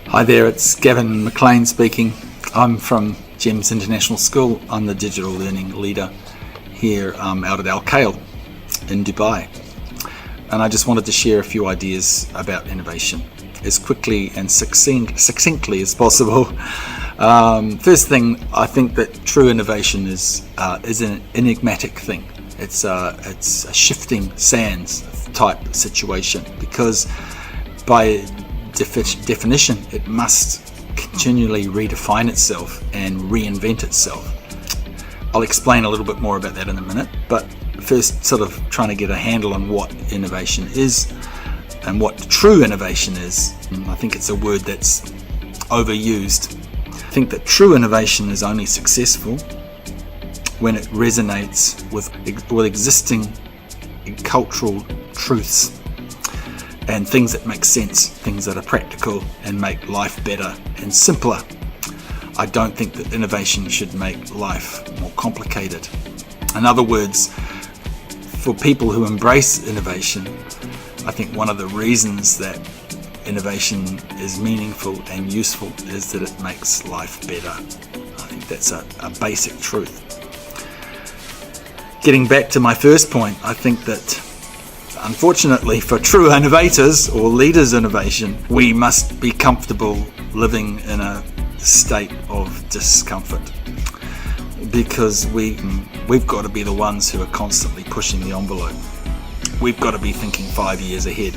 Hi there, it's Gavin McLean speaking. I'm from GEMS International School. I'm the digital learning leader here out at Al Khail in Dubai. And I just wanted to share a few ideas about innovation as quickly and succinctly as possible. First thing, I think that true innovation is an enigmatic thing. It's a shifting sands type situation, because by definition it must continually redefine itself and reinvent itself. I'll explain a little bit more about that in a minute, but first sort of trying to get a handle on what innovation is and what true innovation is. I think it's a word that's overused. I think that true innovation is only successful when it resonates with existing cultural truths and things that make sense, things that are practical and make life better and simpler. I don't think that innovation should make life more complicated. In other words, for people who embrace innovation, I think one of the reasons that innovation is meaningful and useful is that it makes life better. I think that's a basic truth. Getting back to my first point, I think that unfortunately for true innovators or leaders in innovation, we must be comfortable living in a state of discomfort, because we've got to be the ones who are constantly pushing the envelope. We've got to be thinking 5 years ahead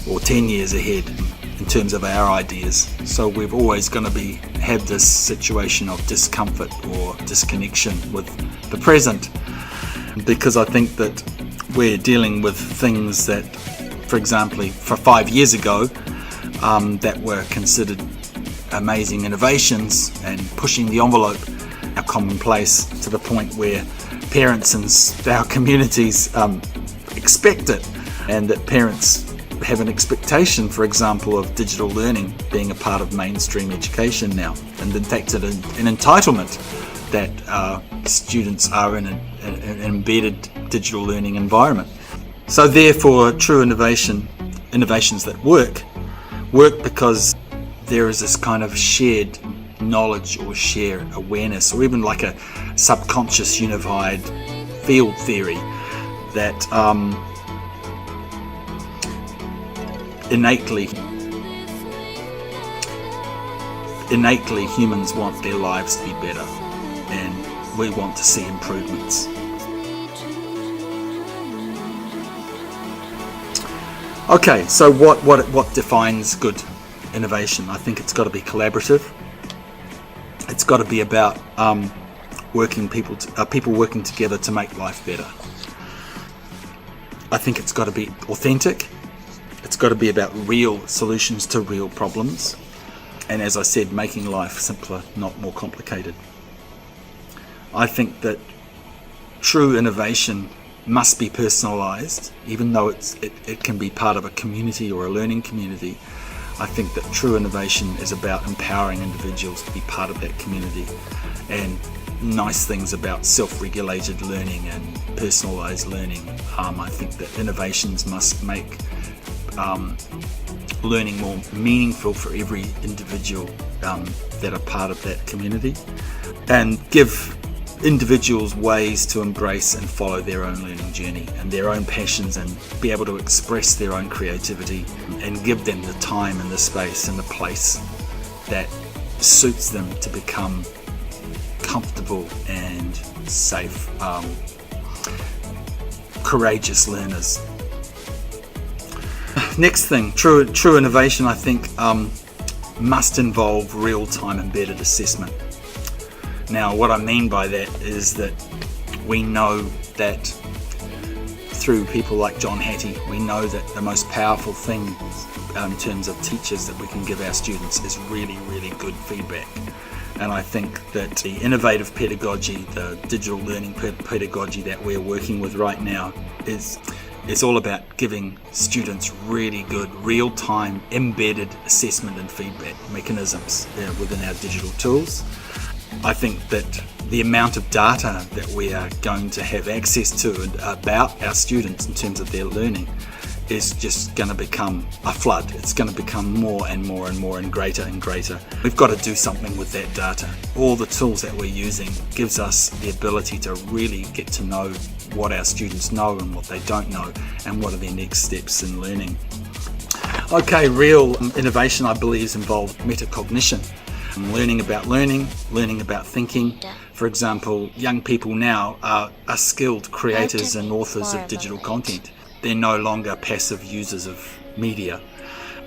or 10 years ahead in terms of our ideas. So we've always going to have this situation of discomfort or disconnection with the present, because I think that we're dealing with things that, for example, for 5 years ago, that were considered amazing innovations and pushing the envelope, are commonplace to the point where parents and our communities expect it, and that parents have an expectation, for example, of digital learning being a part of mainstream education now, and in fact an entitlement that students are in an embedded digital learning environment. So therefore, true innovations that work because there is this kind of shared knowledge or shared awareness, or even like a subconscious unified field theory that innately humans want their lives to be better, and we want to see improvements. Okay, so what defines good innovation? I think it's got to be collaborative. It's got to be about people working together to make life better. I think it's got to be authentic. It's got to be about real solutions to real problems. And as I said, making life simpler, not more complicated. I think that true innovation must be personalized, even though it can be part of a community or a learning community. I think that true innovation is about empowering individuals to be part of that community, and nice things about self-regulated learning and personalized learning. I think that innovations must make learning more meaningful for every individual that are part of that community, and give individuals ways to embrace and follow their own learning journey and their own passions, and be able to express their own creativity, and give them the time and the space and the place that suits them to become comfortable and safe, courageous learners. Next thing, true innovation, I think, must involve real-time embedded assessment. Now, what I mean by that is that we know that through people like John Hattie, we know that the most powerful thing in terms of teachers that we can give our students is really, really good feedback. And I think that the innovative pedagogy, the digital learning pedagogy that we're working with right now is all about giving students really good real-time embedded assessment and feedback mechanisms within our digital tools. I think that the amount of data that we are going to have access to about our students in terms of their learning is just going to become a flood. It's going to become more and more and more and greater and greater. We've got to do something with that data. All the tools that we're using gives us the ability to really get to know what our students know and what they don't know, and what are their next steps in learning. Okay, real innovation, I believe, is involved metacognition. Learning about thinking. For example, young people now are skilled creators and authors of digital content. They're no longer passive users of media.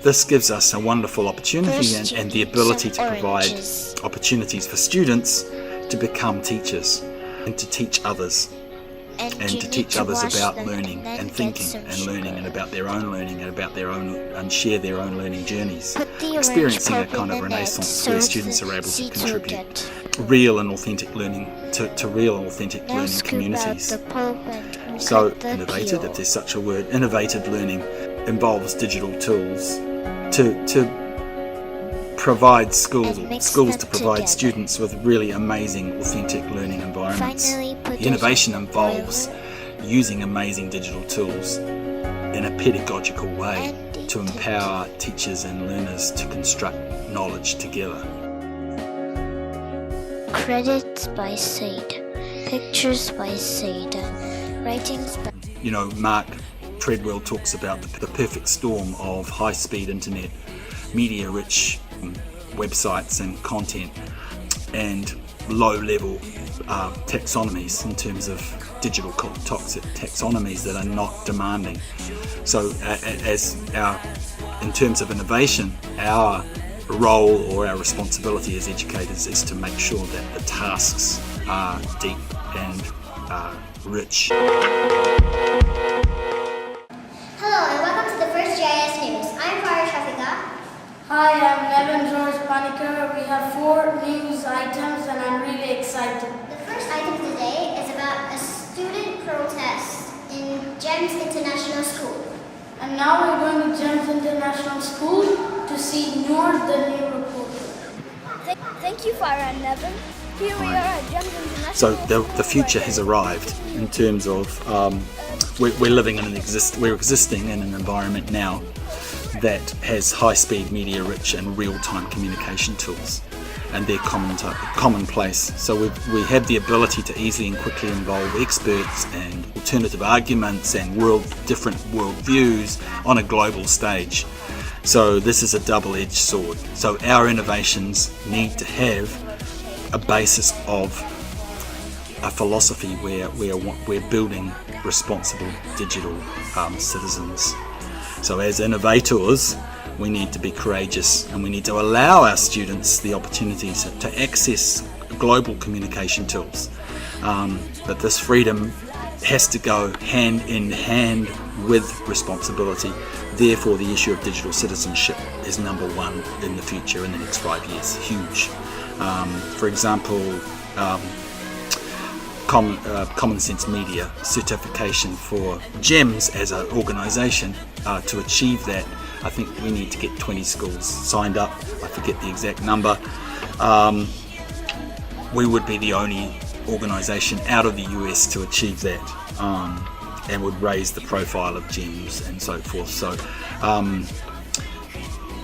This gives us a wonderful opportunity and the ability to provide opportunities for students to become teachers and to teach others. And to teach others about learning and thinking and learning, and about their own learning and about their own, and share their own learning journeys. Experiencing a kind of renaissance where students are able to contribute real and authentic learning to real and authentic learning communities. So innovative, if there's such a word, innovative learning involves digital tools to provide schools to provide students with really amazing authentic learning environments. The innovation involves using amazing digital tools in a pedagogical way to empower teachers and learners to construct knowledge together. Credits by Said, pictures by Said, writings by... You know, Mark Treadwell talks about the perfect storm of high-speed internet, media-rich websites and content, and low-level taxonomies in terms of digital toxic taxonomies that are not demanding. So in terms of innovation, our role or our responsibility as educators is to make sure that the tasks are deep and rich. Hello and welcome to the first GIS News. I'm Farah Shafika. Hi, I'm Nevin George Panikar. We have 4 news items and I'm really excited. The first item today is about a student protest in GEMS International School. And now we're going to GEMS International School to see Noor, the new reporter. Thank you, Farah and Nevin. Here we are at GEMS International. So the future has arrived in terms of we're living in we're existing in an environment now that has high-speed, media-rich and real-time communication tools, and they're commonplace. So we have the ability to easily and quickly involve experts and alternative arguments and different worldviews on a global stage. So this is a double-edged sword. So our innovations need to have a basis of a philosophy where we're building responsible digital citizens. So as innovators, we need to be courageous, and we need to allow our students the opportunities to access global communication tools. But this freedom has to go hand in hand with responsibility. Therefore, the issue of digital citizenship is number one in the future, in the next 5 years. Huge. For example, Common Sense Media certification for GEMS as an organisation. To achieve that, I think we need to get 20 schools signed up. I forget the exact number. We would be the only organisation out of the US to achieve that, and would raise the profile of GEMS and so forth. So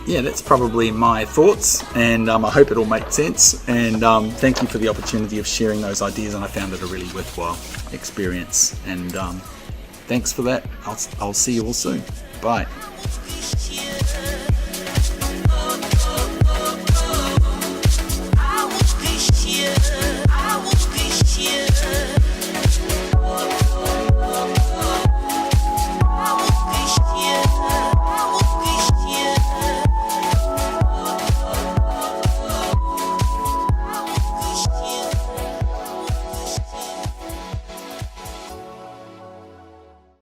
yeah, that's probably my thoughts, and I hope it all makes sense, and thank you for the opportunity of sharing those ideas, and I found it a really worthwhile experience, and thanks for that. I'll see you all soon. Bye.